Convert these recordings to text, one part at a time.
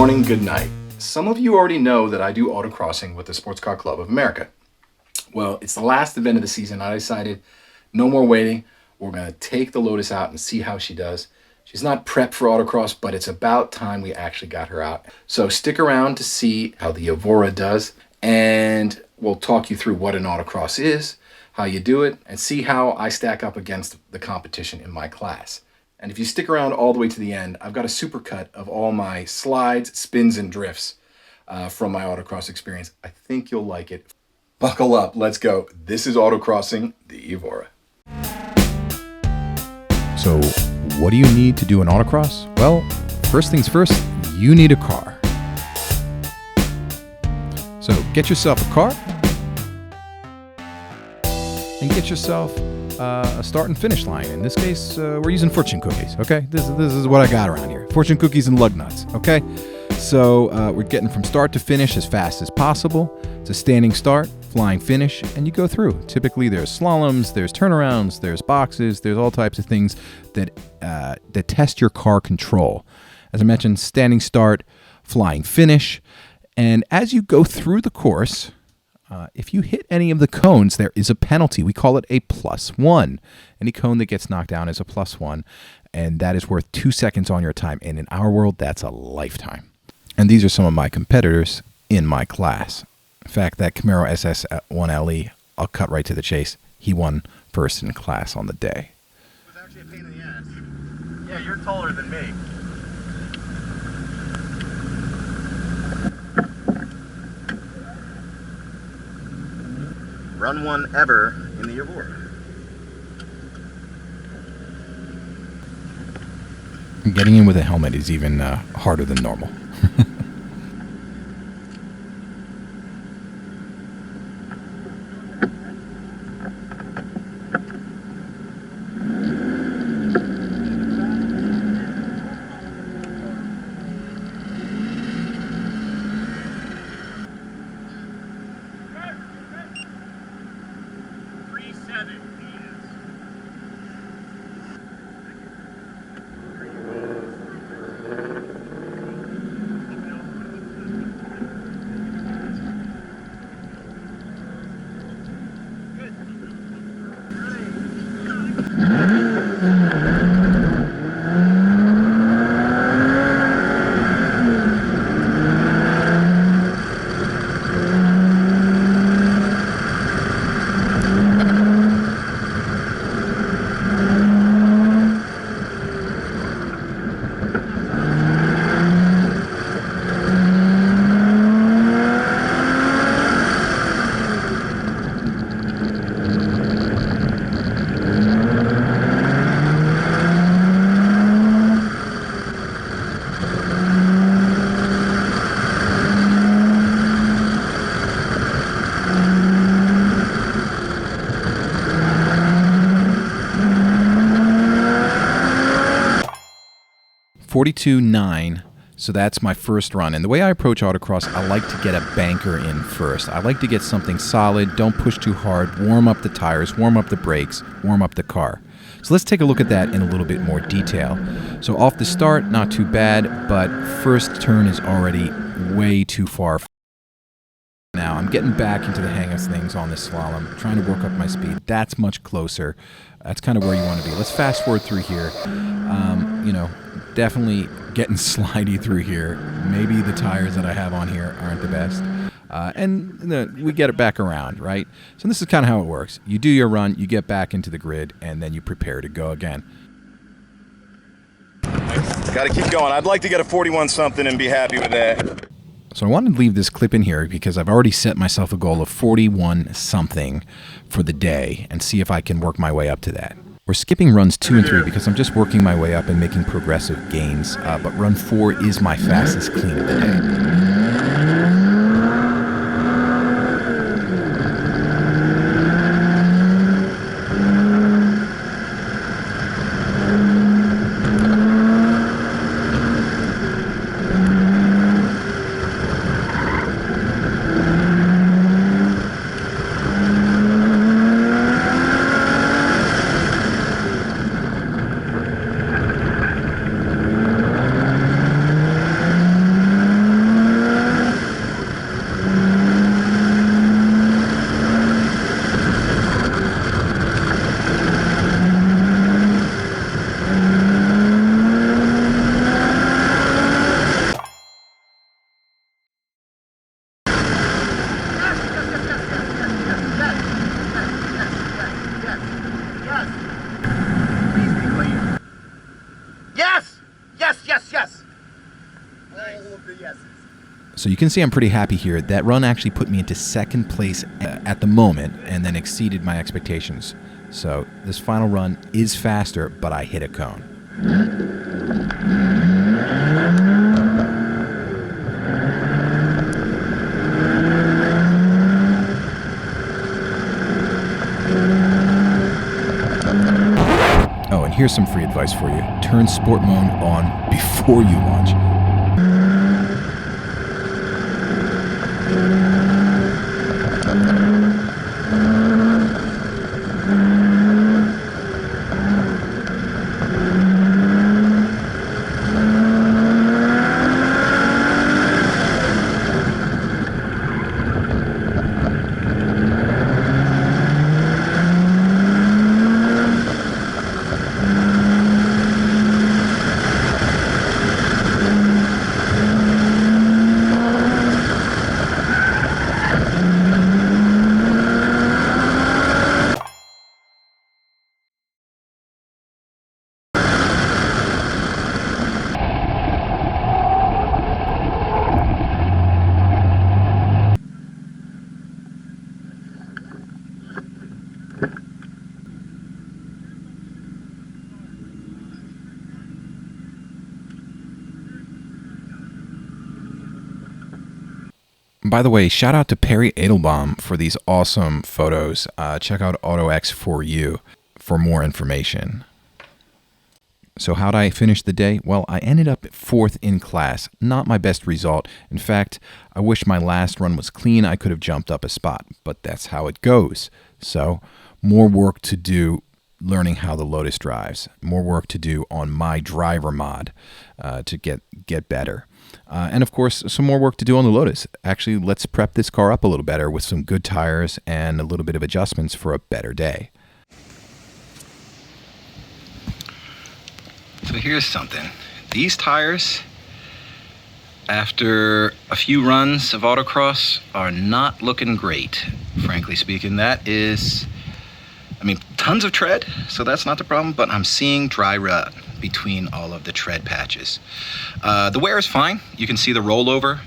morning, good night. Some of you already know that I do autocrossing with the Sports Car Club of America. Well, it's the last event of the season. I decided no more waiting. We're going to take the Lotus out and see how she does. She's not prepped for autocross, but it's about time we actually got her out. So stick around to see how the Evora does, and we'll talk you through what an autocross is, how you do it, and see how I stack up against the competition in my class. And if you stick around all the way to the end, I've got a supercut of all my slides, spins, and drifts from my autocross experience. I think you'll like it. Buckle up, let's go. This is Autocrossing, the Evora. So, what do you need to do an autocross? Well, first things first, you need a car. So, get yourself a car and get yourself a start and finish line. In this case, we're using fortune cookies, okay? This is what I got around here. Fortune cookies and lug nuts, okay? So we're getting from start to finish as fast as possible. It's a standing start, flying finish, and you go through. Typically, there's slaloms, there's turnarounds, there's boxes, there's all types of things that test your car control. As I mentioned, standing start, flying finish, and as you go through the course, if you hit any of the cones, there is a penalty. We call it a +1. Any cone that gets knocked down is a +1, and that is worth 2 seconds on your time. And in our world, that's a lifetime. And these are some of my competitors in my class. In fact, that Camaro SS1LE, I'll cut right to the chase. He won first in class on the day. It was actually a pain in the ass. Yeah, you're taller than me. Run one ever in the Evora. Getting in with a helmet is even harder than normal. .42.9, so that's my first run. And the way I approach autocross, I like to get a banker in first. I like to get something solid, don't push too hard, warm up the tires, warm up the brakes, warm up the car. So let's take a look at that in a little bit more detail. So off the start, not too bad, but first turn is already way too far. Now I'm getting back into the hang of things on this slalom, trying to work up my speed. That's much closer. That's kind of where you want to be. Let's fast forward through here. Definitely getting slidey through here. Maybe the tires that I have on here aren't the best. We get it back around, right? So this is kind of how it works. You do your run, you get back into the grid, and then you prepare to go again. Got to keep going. I'd like to get a 41 something and be happy with that. So I wanted to leave this clip in here because I've already set myself a goal of 41 something for the day and see if I can work my way up to that. We're skipping runs 2 and 3 because I'm just working my way up and making progressive gains, but run 4 is my fastest clean of the day. So you can see I'm pretty happy here. That run actually put me into second place at the moment and then exceeded my expectations. So this final run is faster, but I hit a cone. Oh, and here's some free advice for you. Turn sport mode on before you launch. By the way, shout out to Perry Edelbaum for these awesome photos. Check out AutoX for you for more information. So how'd I finish the day? Well, I ended up 4th in class. Not my best result. In fact, I wish my last run was clean. I could have jumped up a spot, but that's how it goes. So more work to do learning how the Lotus drives. More work to do on my driver mod to get better. And of course, some more work to do on the Lotus. Actually, let's prep this car up a little better with some good tires and a little bit of adjustments for a better day. So here's something. These tires, after a few runs of autocross, are not looking great, frankly speaking. That is, tons of tread, so that's not the problem, but I'm seeing dry rut between all of the tread patches. The wear is fine. You can see the rollover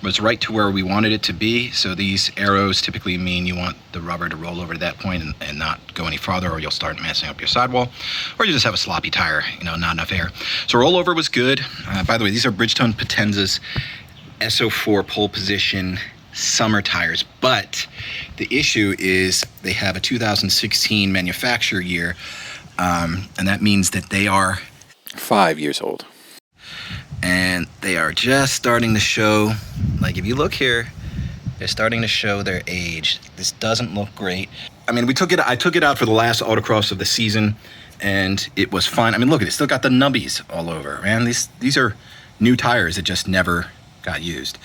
was right to where we wanted it to be. So these arrows typically mean you want the rubber to roll over to that point and not go any farther, or you'll start messing up your sidewall, or you just have a sloppy tire, not enough air. So rollover was good. By the way, these are Bridgestone Potenzas SO4 pole position summer tires, but the issue is they have a 2016 manufacturer year, and that means that they are 5 years old. And they are just starting to show, like if you look here, they're starting to show their age. This doesn't look great. I took it out for the last autocross of the season, and it was fine. Look at it, still got the nubbies all over, man. These are new tires that just never got used.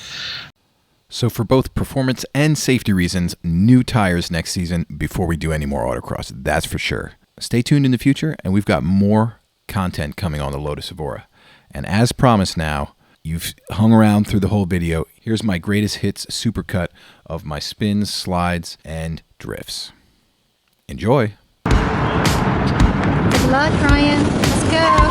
So for both performance and safety reasons, new tires next season before we do any more autocross, that's for sure. Stay tuned in the future, and we've got more content coming on the Lotus Evora. And as promised now, you've hung around through the whole video. Here's my greatest hits supercut of my spins, slides, and drifts. Enjoy. Good luck, Ryan. Let's go.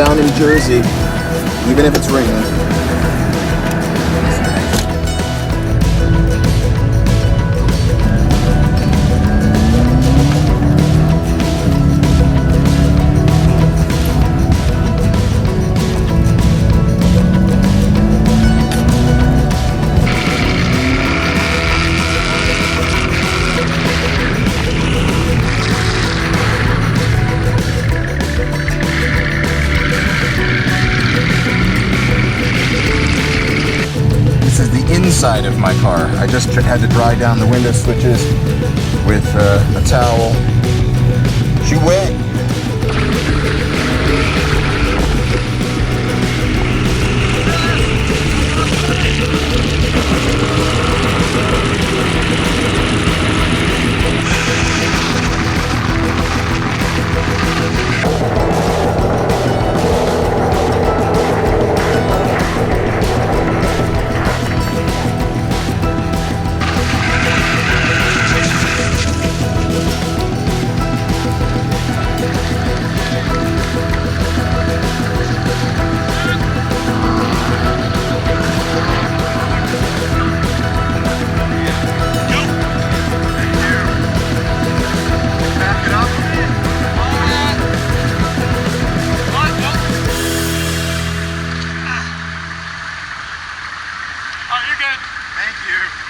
down in Jersey, even if it's raining. Inside of my car. I just had to dry down the window switches with a towel. She wet. Thank you.